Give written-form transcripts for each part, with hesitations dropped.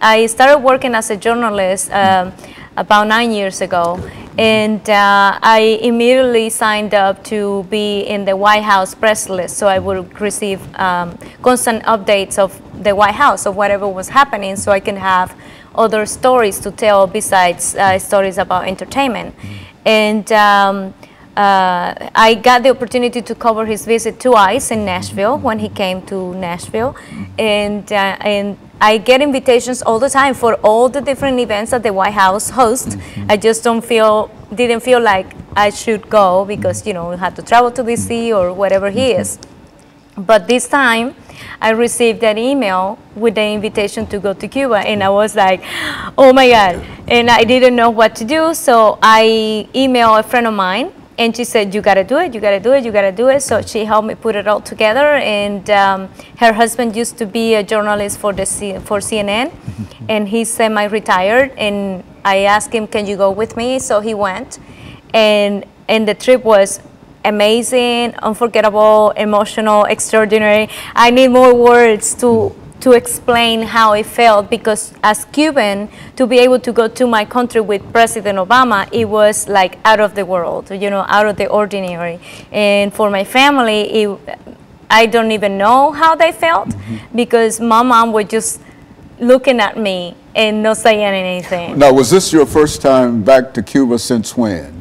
I started working as a journalist about 9 years ago, and I immediately signed up to be in the White House press list, so I would receive constant updates of the White House, of whatever was happening, so I can have other stories to tell besides stories about entertainment. And I got the opportunity to cover his visit twice in Nashville when he came to Nashville, and I get invitations all the time for all the different events that the White House hosts. I just didn't feel like I should go because, you know, we had to travel to DC or wherever he is. But this time, I received an email with the invitation to go to Cuba, and I was like, oh my God. And I didn't know what to do, so I emailed a friend of mine, and she said, you gotta do it, you gotta do it, you gotta do it. So she helped me put it all together, and her husband used to be a journalist for CNN, and he's semi-retired, and I asked him, can you go with me? So he went, and the trip was amazing, unforgettable, emotional, extraordinary. I need more words to explain how it felt, because as Cuban, to be able to go to my country with President Obama, it was like out of the world, you know, out of the ordinary. And for my family, I don't even know how they felt, because my mom was just looking at me and not saying anything. Now, was this your first time back to Cuba since when?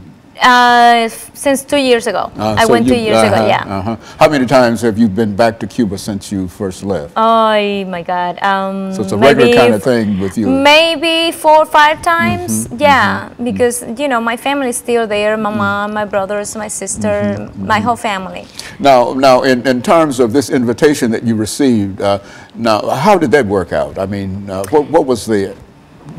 Since 2 years ago. I went 2 years ago, yeah. How many times have you been back to Cuba since you first left? Oh my God. So it's a regular kind of thing with you? Maybe 4 or 5 times, yeah. Because, you know, my family is still there. My mom, my brothers, my sister, my whole family. Now, in terms of this invitation that you received, now, how did that work out? I mean, what was the...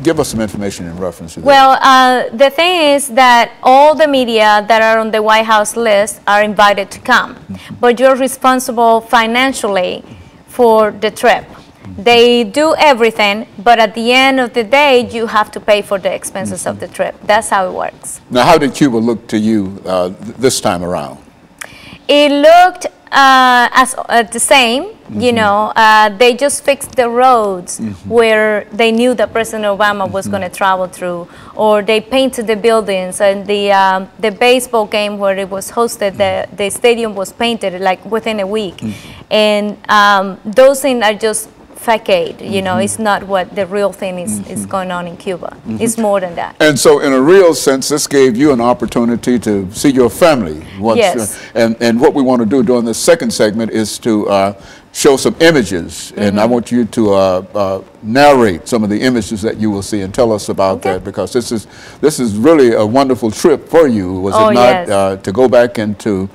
Give us some information in reference to that. Well, the thing is that all the media that are on the White House list are invited to come, but you're responsible financially for the trip. They do everything, but at the end of the day, you have to pay for the expenses of the trip. That's how it works. Now, how did Cuba look to you this time around? It looked as the same, you know. They just fixed the roads where they knew that President Obama was going to travel through, or they painted the buildings, and the baseball game where it was hosted, the stadium was painted like within a week. And those things are just facade, you know. It's not what the real thing is going on in Cuba. It's more than that. And so in a real sense, this gave you an opportunity to see your family. Yes. And what we want to do during this second segment is to show some images, and I want you to narrate some of the images that you will see and tell us about that, because this is really a wonderful trip for you, was it not? Yes. To go back and to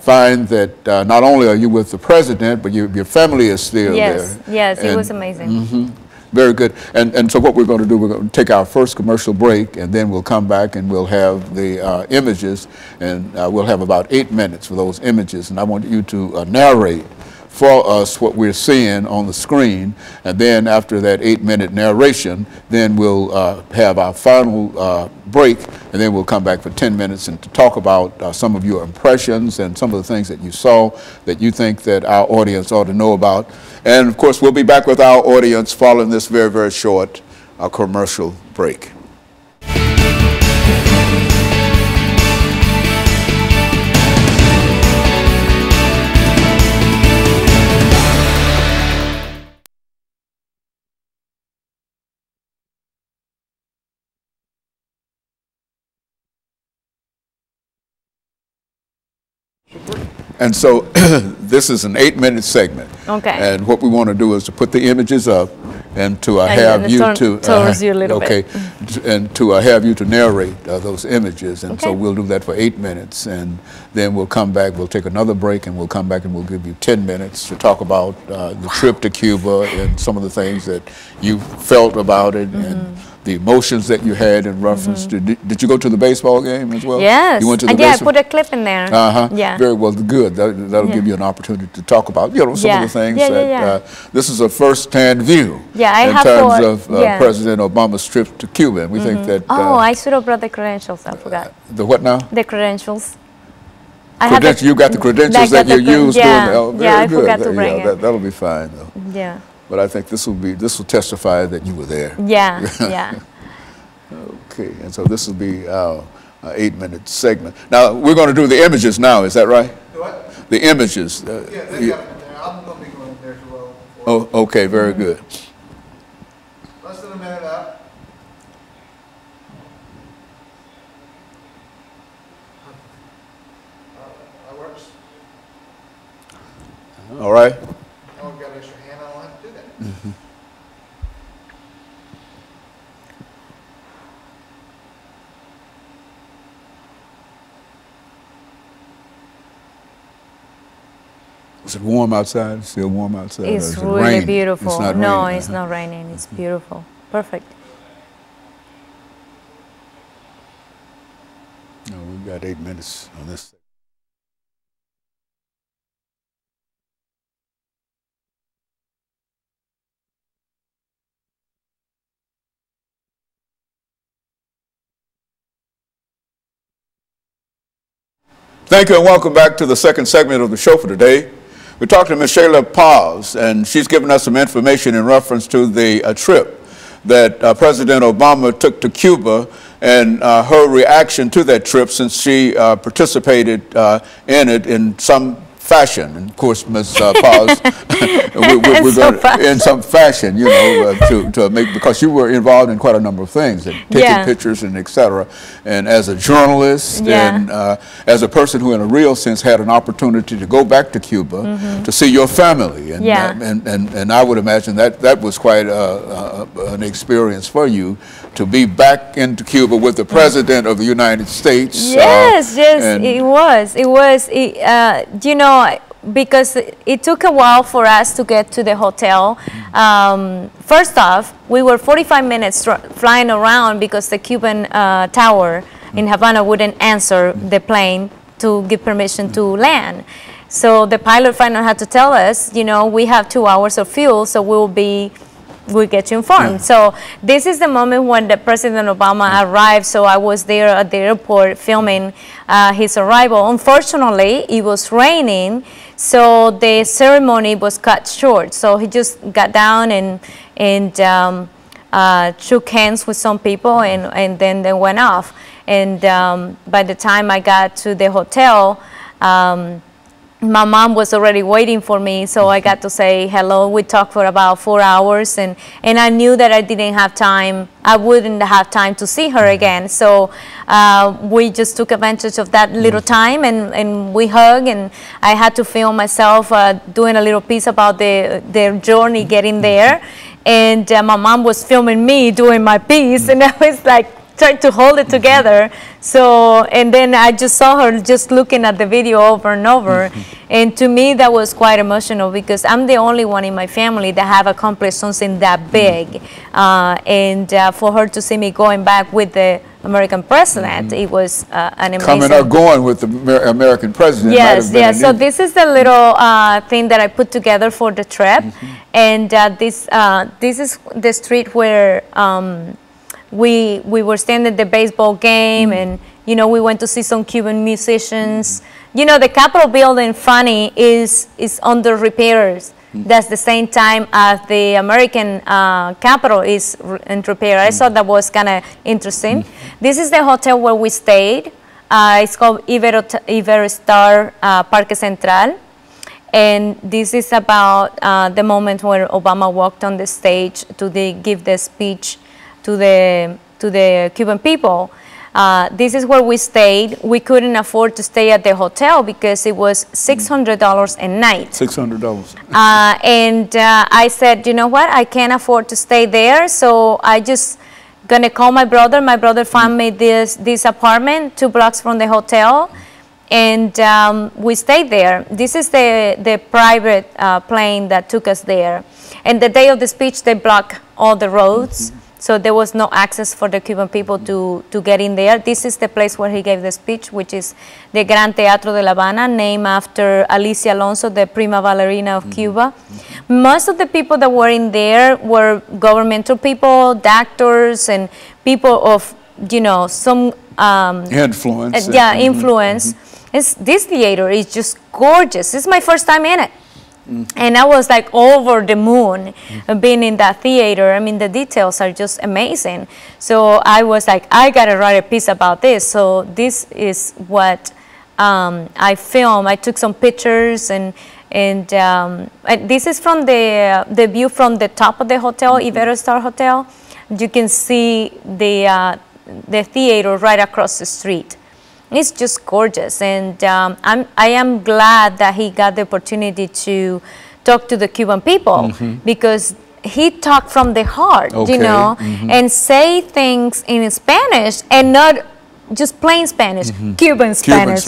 find that not only are you with the president, but your family is still there. Yes, it was amazing. Very good. And so what we're going to do, we're going to take our first commercial break, and then we'll come back and we'll have the images, and we'll have about 8 minutes for those images, and I want you to narrate for us what we're seeing on the screen, and then after that 8-minute narration, then we'll have our final break, and then we'll come back for 10 minutes and to talk about some of your impressions and some of the things that you saw that you think that our audience ought to know about. And of course, we'll be back with our audience following this very, very short commercial break. And so this is an 8-minute segment. Okay. And what we want to do is to put the images up and to have you to towards you a little bit. And to have you to narrate those images. And so we'll do that for 8 minutes, and then we'll come back. We'll take another break, and we'll come back and we'll give you 10 minutes to talk about the trip to Cuba and some of the things that you felt about it and the emotions that you had in reference to. Did you go to the baseball game as well? Yes. You went to the I put a clip in there. Yeah. Very well. Good. That'll give you an opportunity to talk about, you know, some of the things that this is a first-hand view. Yeah, in terms of President Obama's trip to Cuba. And we think that. I should have brought the credentials. I forgot. The what now? The credentials. You got the credentials that you used. I forgot to bring it. That'll be fine though. Yeah. but I think this will testify that you were there. Yeah, yeah. Okay, and so this will be our 8-minute segment. Now we're going to do the images now. Is that right? What? The images. Yeah, they got it there. I'm going to be going there as well. Oh, okay, very good. Less than a minute out. That works. All right. Oh, we've got an extra hand. I don't have to do that. Mm-hmm. Is it warm outside? It's still warm outside? It's really beautiful. It's not no, raining. it's not raining. It's beautiful. Perfect. No, we've got 8 minutes on this. Thank you and welcome back to the second segment of the show for today. We're talking to Ms. Shayla Paz, and she's given us some information in reference to the trip that President Obama took to Cuba and her reaction to that trip since she participated in it in some fashion. And of course, Ms. Paz, in some fashion, you know, to make, because you were involved in quite a number of things, and taking pictures and et cetera. And as a journalist and as a person who in a real sense had an opportunity to go back to Cuba to see your family. And, and I would imagine that that was quite an experience for you to be back into Cuba with the President of the United States. Yes, it was. It was, you know, because it took a while for us to get to the hotel. First off, we were 45 minutes flying around because the Cuban tower in Havana wouldn't answer the plane to give permission to land. So the pilot finally had to tell us, you know, we have 2 hours of fuel, so we'll get you informed. So this is the moment when the President Obama arrived. So I was there at the airport filming his arrival. Unfortunately, it was raining, so the ceremony was cut short. So he just got down and shook hands with some people, and then they went off. And by the time I got to the hotel, my mom was already waiting for me, so I got to say hello. We talked for about 4 hours, and I knew that I didn't have time. I wouldn't have time to see her again. So we just took advantage of that little time, and we hugged, and I had to film myself doing a little piece about their journey getting there. And my mom was filming me doing my piece, and I was like, trying to hold it together. So, and then I just saw her just looking at the video over and over. And to me, that was quite emotional because I'm the only one in my family that have accomplished something that big. And for her to see me going back with the American president, it was an amazing... Coming or going with the American president. Yes, yes. So this is the little thing that I put together for the trip. And this is the street where we were standing at the baseball game, and you know, we went to see some Cuban musicians. You know, the Capitol building, funny, is under repairs. That's the same time as the American Capitol is in repair. I thought that was kind of interesting. This is the hotel where we stayed. It's called Iberostar Parque Central. And this is about the moment where Obama walked on the stage to give the speech to the Cuban people. This is where we stayed. We couldn't afford to stay at the hotel because it was $600 a night. $600. And I said, you know what? I can't afford to stay there, so I just gonna call my brother. My brother found me this apartment 2 blocks from the hotel, and we stayed there. This is the private plane that took us there. And the day of the speech, they blocked all the roads. So there was no access for the Cuban people to get in there. This is the place where he gave the speech, which is the Gran Teatro de La Habana, named after Alicia Alonso, the prima ballerina of Cuba. Most of the people that were in there were governmental people, doctors, and people of, you know, some... influence. Influence. This theater is just gorgeous. This is my first time in it. And I was like over the moon being in that theater. I mean, the details are just amazing. So I was like, I gotta write a piece about this. So this is what I filmed. I took some pictures, and this is from the view from the top of the hotel, Iberostar Hotel. You can see the theater right across the street. It's just gorgeous, and I am glad that he got the opportunity to talk to the Cuban people, because he talked from the heart, you know, and say things in Spanish and not just plain Spanish, Cuban Spanish,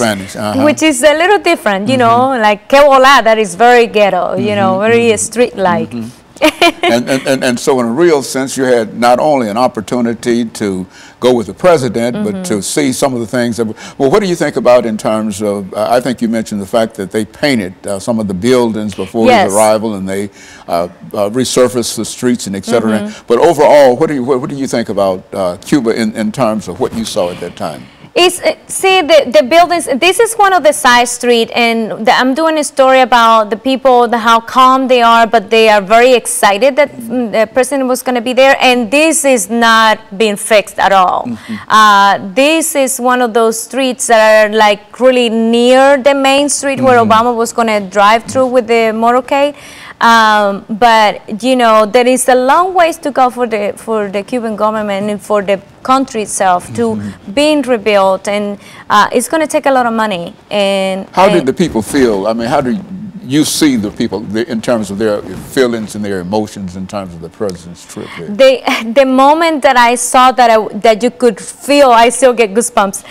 which is a little different, you know, like que hola, that is very ghetto, you know, very street-like. And so in a real sense, you had not only an opportunity to go with the president, but to see some of the things that, well, what do you think about in terms of, I think you mentioned the fact that they painted some of the buildings before his arrival, and they resurfaced the streets and et cetera. But overall, what do you think about Cuba in terms of what you saw at that time? See, the buildings, this is one of the side street, and I'm doing a story about the people, how calm they are, but they are very excited that the president was going to be there, and this is not being fixed at all. This is one of those streets that are like really near the main street where Obama was going to drive through with the motorcade. But you know, there is a long ways to go for the Cuban government and for the country itself to being rebuilt, and it's going to take a lot of money. And how did the people feel? I mean, how do you see the people in terms of their feelings and their emotions in terms of the president's trip there? The moment that I saw that you could feel, I still get goosebumps.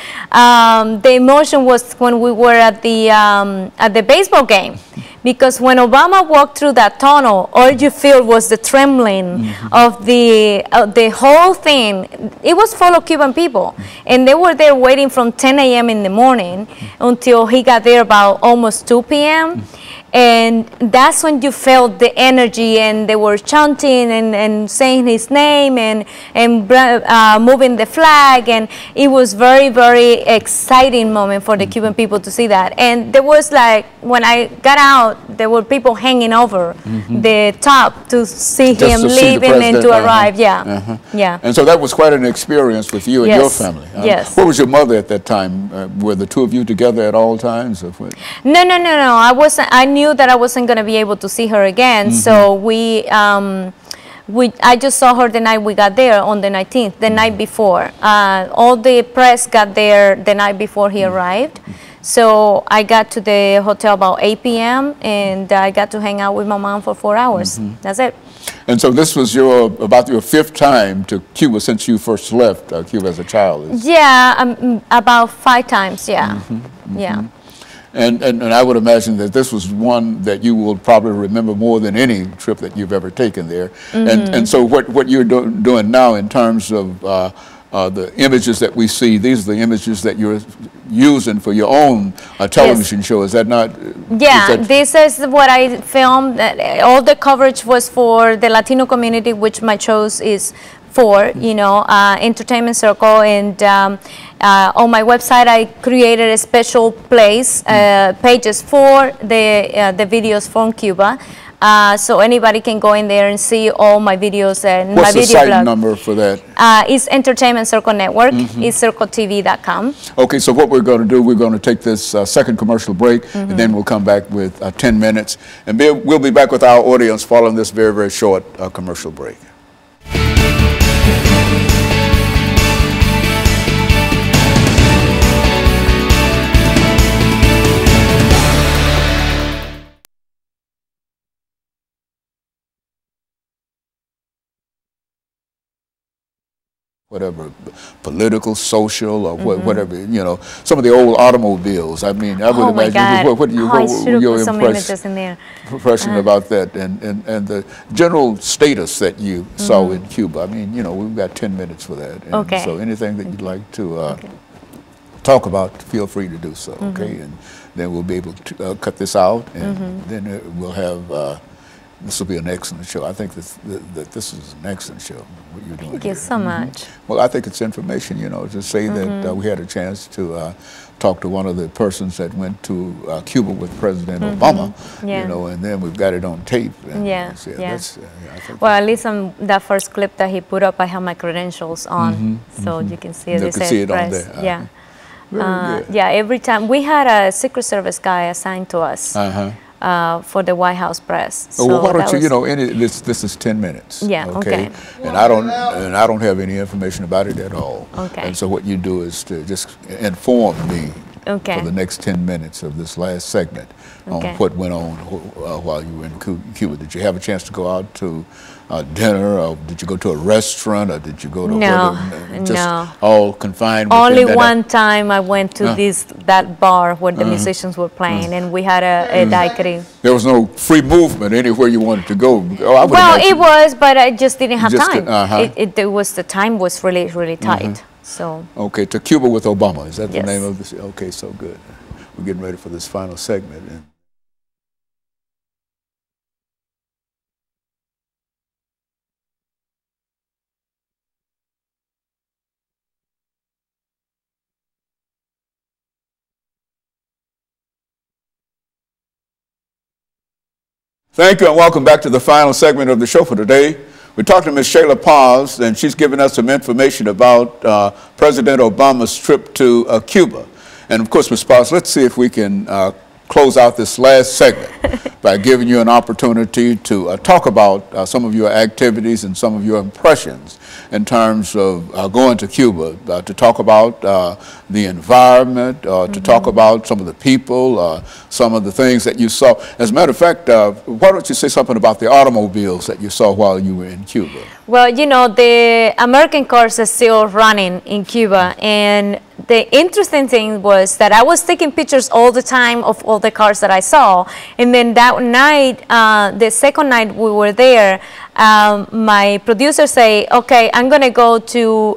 The emotion was when we were at the baseball game. Because when Obama walked through that tunnel, all you feel was the trembling of the whole thing. It was full of Cuban people, and they were there waiting from 10 a.m. in the morning until he got there about almost 2 p.m. And that's when you felt the energy, and they were chanting and saying his name and moving the flag, and it was very, very exciting moment for the Cuban people to see that. And there was like, when I got out, there were people hanging over the top to see him leaving and to arrive. Yeah. And so that was quite an experience with you and your family. Yes. Where was your mother at that time? Were the two of you together at all times? Or what? No. I wasn't. I knew that I wasn't going to be able to see her again. So I just saw her the night we got there on the 19th, the night before. All the press got there the night before he arrived. So I got to the hotel about 8 p.m. and I got to hang out with my mom for 4 hours. That's it. And so this was about your 5th time to Cuba since you first left Cuba as a child. Yeah, about 5 times, yeah. Yeah. And I would imagine that this was one that you will probably remember more than any trip that you've ever taken there. And so what you're doing now in terms of the images that we see, these are the images that you're using for your own television show. Is that not? Yeah, this is what I filmed. All the coverage was for the Latino community, which my shows is for, you know, Entertainment Circle. And on my website, I created a special place, pages for the videos from Cuba. So anybody can go in there and see all my videos and What's my video the site blog. number for that? It's Entertainment Circle Network. It's circletv.com. Okay, so what we're going to do, we're going to take this second commercial break, and then we'll come back with 10 minutes. And we'll be back with our audience following this very, very short commercial break. Whatever, political, social, or whatever, you know, some of the old automobiles. I mean, I would imagine. What your impression about that, and the general status that you saw in Cuba? I mean, you know, we've got 10 minutes for that. And so anything that you'd like to talk about, feel free to do so. Okay, and then we'll be able to cut this out, and then we'll have This will be an excellent show. I think that this is an excellent show, what you're doing. Thank you so much. Well, I think it's information, you know, to say that we had a chance to talk to one of the persons that went to Cuba with President Obama, you know, and then we've got it on tape. And I think well, at least on that first clip that he put up, I have my credentials on, so you can see it. You can see it on there. Yeah. Very good. Yeah, every time. We had a Secret Service guy assigned to us. For the White House press. So well, why don't you, you know, this is 10 minutes. Yeah, okay. And I don't have any information about it at all. Okay. And so what you do is to just inform me for the next 10 minutes of this last segment on what went on while you were in Cuba. Did you have a chance to go out to dinner, or did you go to a restaurant, or did you go to all confined? Only one time I went to that bar where the musicians were playing, and we had a daiquiri. There was no free movement anywhere you wanted to go. Well, it was, but I just didn't have time. The time was really tight. So okay, to Cuba with Obama. Is that the name of this? Okay, so good. We're getting ready for this final segment. Thank you and welcome back to the final segment of the show for today. We talked to Ms. Shayla Paz, and she's given us some information about President Obama's trip to Cuba. And of course, Ms. Paz, let's see if we can close out this last segment by giving you an opportunity to talk about some of your activities and some of your impressions in terms of going to Cuba, to talk about the environment, to talk about some of the people, some of the things that you saw. As a matter of fact, why don't you say something about the automobiles that you saw while you were in Cuba? Well, you know, the American cars are still running in Cuba, and the interesting thing was that I was taking pictures all the time of all the cars that I saw, and then that night, the second night we were there, my producer say, okay, I'm gonna go to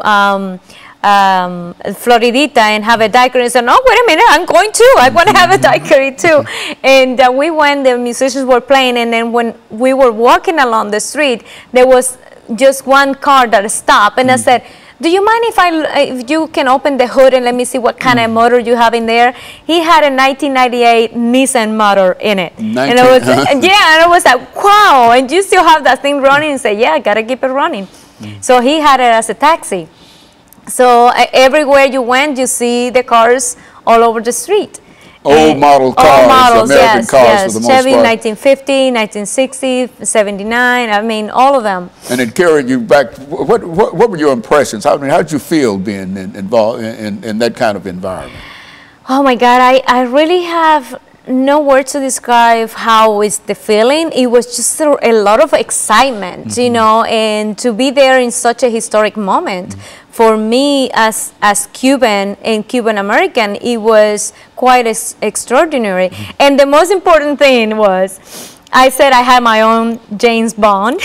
Floridita and have a daiquiri. And I said, no, wait a minute, I'm going too. I want to have a daiquiri too. And we went, the musicians were playing, and then when we were walking along the street, there was just one car that stopped, and I said, do you mind if you can open the hood and let me see what kind of motor you have in there? He had a 1998 Nissan motor in it. And I was, and I was like, wow, and you still have that thing running? And say, yeah, I gotta keep it running. So he had it as a taxi. So everywhere you went, you see the cars all over the street. Old model cars, models, American cars for the most Chevy, part. 1950, 1960, 79, I mean, all of them. And it carried you back. What were your impressions? How did you feel being involved in that kind of environment? Oh my God, I really have no words to describe how is the feeling. It was just a lot of excitement, you know, and to be there in such a historic moment. For me, as Cuban and Cuban American, it was quite extraordinary. And the most important thing was, I said I had my own James Bond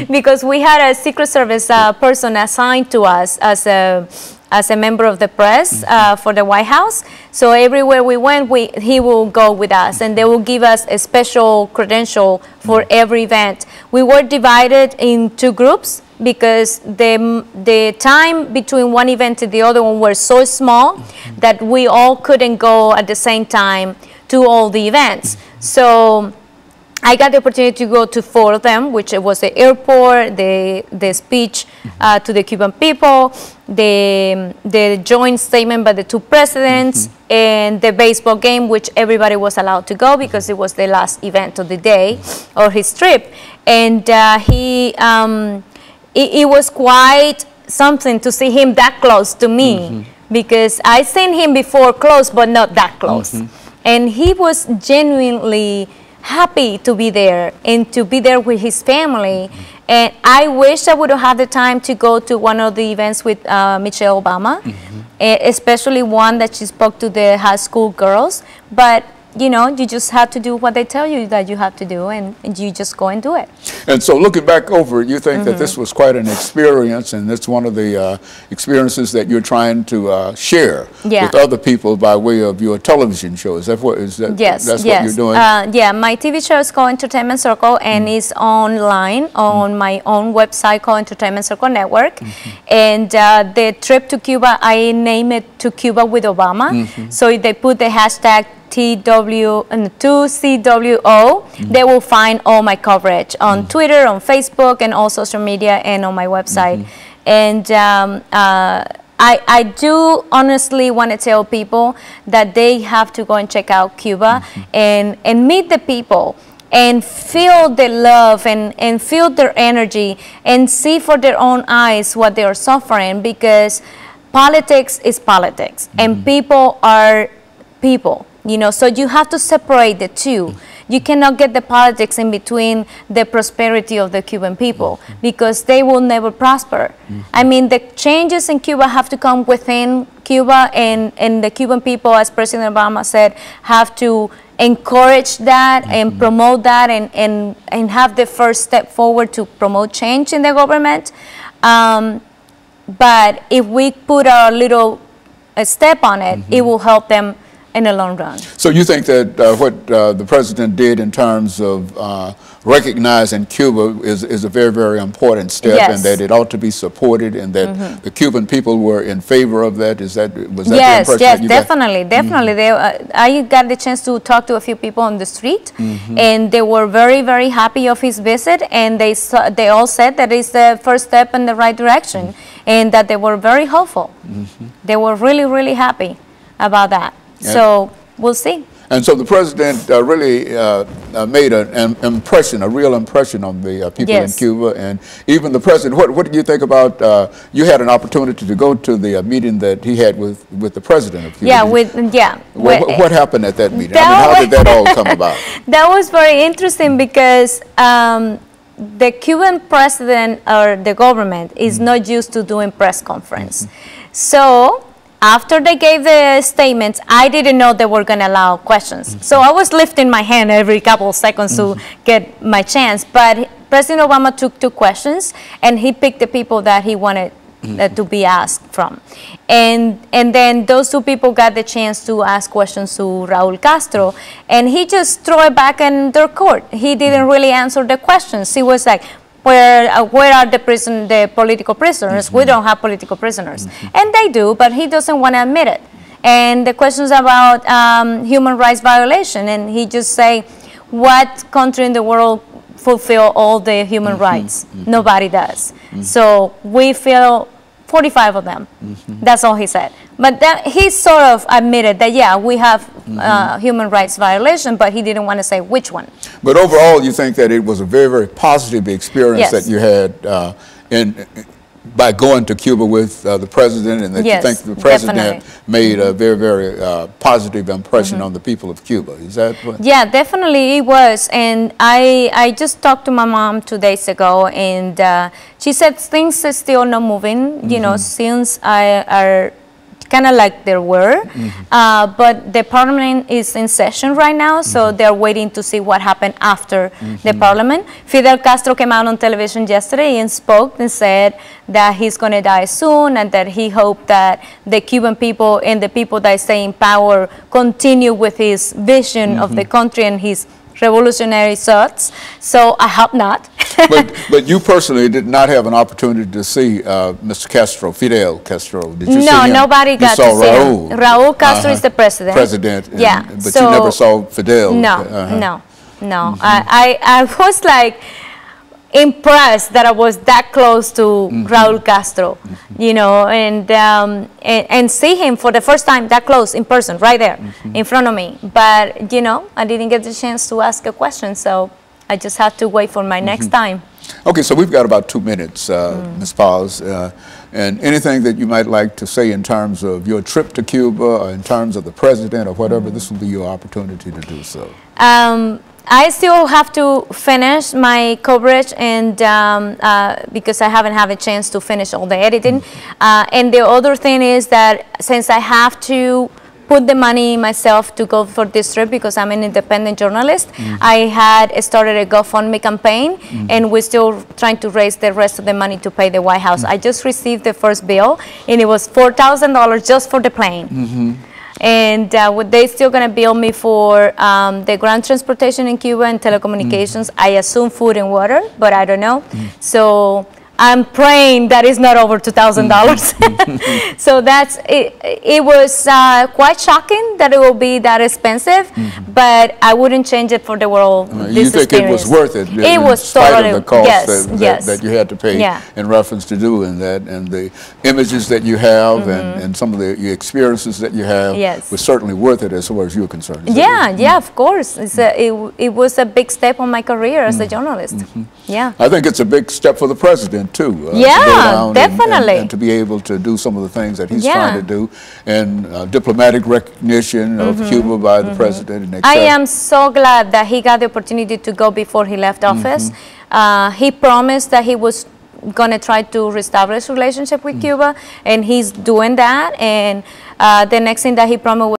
because we had a Secret Service person assigned to us as a member of the press for the White House. So everywhere we went, he will go with us, and they will give us a special credential for every event. We were divided in two groups because the time between one event to the other one were so small that we all couldn't go at the same time to all the events. So I got the opportunity to go to 4 of them, which was the airport, the speech to the Cuban people, the joint statement by the 2 presidents, and the baseball game, which everybody was allowed to go because it was the last event of the day or his trip. And it was quite something to see him that close to me because I seen him before close, but not that close. And he was genuinely happy to be there and to be there with his family. And I wish I would have had the time to go to one of the events with Michelle Obama, especially one that she spoke to the high school girls. But you know, you just have to do what they tell you that you have to do, and you just go and do it. And so looking back over it, you think that this was quite an experience, and it's one of the experiences that you're trying to share with other people by way of your television show. Is that what, that's what you're doing? Yeah, my TV show is called Entertainment Circle, and it's online on my own website called Entertainment Circle Network. And the trip to Cuba, I name it To Cuba with Obama. So they put the hashtag TW2CWO, they will find all my coverage on Twitter, on Facebook, and all social media, and on my website. And I do honestly want to tell people that they have to go and check out Cuba and meet the people and feel the love and feel their energy and see for their own eyes what they are suffering, because politics is politics and people are people. You know, so you have to separate the two. You cannot get the politics in between the prosperity of the Cuban people, because they will never prosper. I mean, the changes in Cuba have to come within Cuba, and the Cuban people, as President Obama said, have to encourage that and promote that, and have the first step forward to promote change in the government. But if we put a little step on it, it will help them in the long run. So you think that what the president did in terms of recognizing Cuba is a very, very important step, and that it ought to be supported, and that the Cuban people were in favor of that? Was that the impression that you definitely, definitely. I got the chance to talk to a few people on the street, and they were very, very happy of his visit, and they all said that it's the first step in the right direction, and that they were very hopeful. They were really, really happy about that. So we'll see. And so the president really made an impression, a real impression on the people in Cuba. And even the president, what did you think about, you had an opportunity to go to the meeting that he had with the president of Cuba. What happened at that meeting? I mean, how did that all come about? That was very interesting, because the Cuban president or the government is not used to doing press conference. So after they gave the statements, I didn't know they were going to allow questions. So I was lifting my hand every couple of seconds to get my chance. But President Obama took 2 questions, and he picked the people that he wanted to be asked from. And then those 2 people got the chance to ask questions to Raul Castro, and he just threw it back in their court. He didn't really answer the questions. He was like, where are the political prisoners? We don't have political prisoners. And they do, but he doesn't want to admit it. And the questions about human rights violation, and he just say, what country in the world fulfill all the human rights? Nobody does. So we feel 45 of them. That's all he said. But he sort of admitted that, yeah, we have human rights violation, but he didn't want to say which one. But overall, you think that it was a very, very positive experience that you had by going to Cuba with the president, and that you think the president made a very, very positive impression on the people of Cuba. Is that what? Yeah, definitely it was. And I just talked to my mom 2 days ago, and she said things are still not moving, you know, since are kind of like there were, but the parliament is in session right now, so they're waiting to see what happened after the parliament. Fidel Castro came out on television yesterday and spoke and said that he's going to die soon, and that he hoped that the Cuban people and the people that stay in power continue with his vision of the country and his revolutionary thoughts. So I hope not. but you personally did not have an opportunity to see Mr. Castro, Fidel Castro. Did you see him? Nobody got to see Raul. him. Raul Castro is the president. But you never saw Fidel. No. I was like impressed that I was that close to Raul Castro, you know, and see him for the first time that close in person, right there in front of me. But, you know, I didn't get the chance to ask a question, so I just have to wait for my next time. Okay, so we've got about 2 minutes, Ms. Paz, and anything that you might like to say in terms of your trip to Cuba, or in terms of the president, or whatever, this will be your opportunity to do so. I still have to finish my coverage, and because I haven't had a chance to finish all the editing. And the other thing is that since I have to put the money myself to go for this trip because I'm an independent journalist. I had started a GoFundMe campaign, and we're still trying to raise the rest of the money to pay the White House. I just received the first bill, and it was $4,000 just for the plane. And they're still going to bill me for the ground transportation in Cuba and telecommunications. I assume food and water, but I don't know. So I'm praying that it's not over $2,000. So that's it. It was quite shocking that it will be that expensive, but I wouldn't change it for the world. You think it was worth it? It was spite totally of the cost yes, that you had to pay Yeah. in reference to doing that, and the images that you have, and some of the experiences that you have Yes. was certainly worth it as far as you're concerned. Yeah, yeah, of course. It was a big step on my career as a journalist. Yeah. I think it's a big step for the president too. To Yeah, go down definitely. and to be able to do some of the things that he's Yeah. trying to do, and diplomatic recognition of Cuba by the president. And I am so glad that he got the opportunity to go before he left office. He promised that he was going to try to reestablish relationship with Cuba, and he's doing that. And the next thing that he promised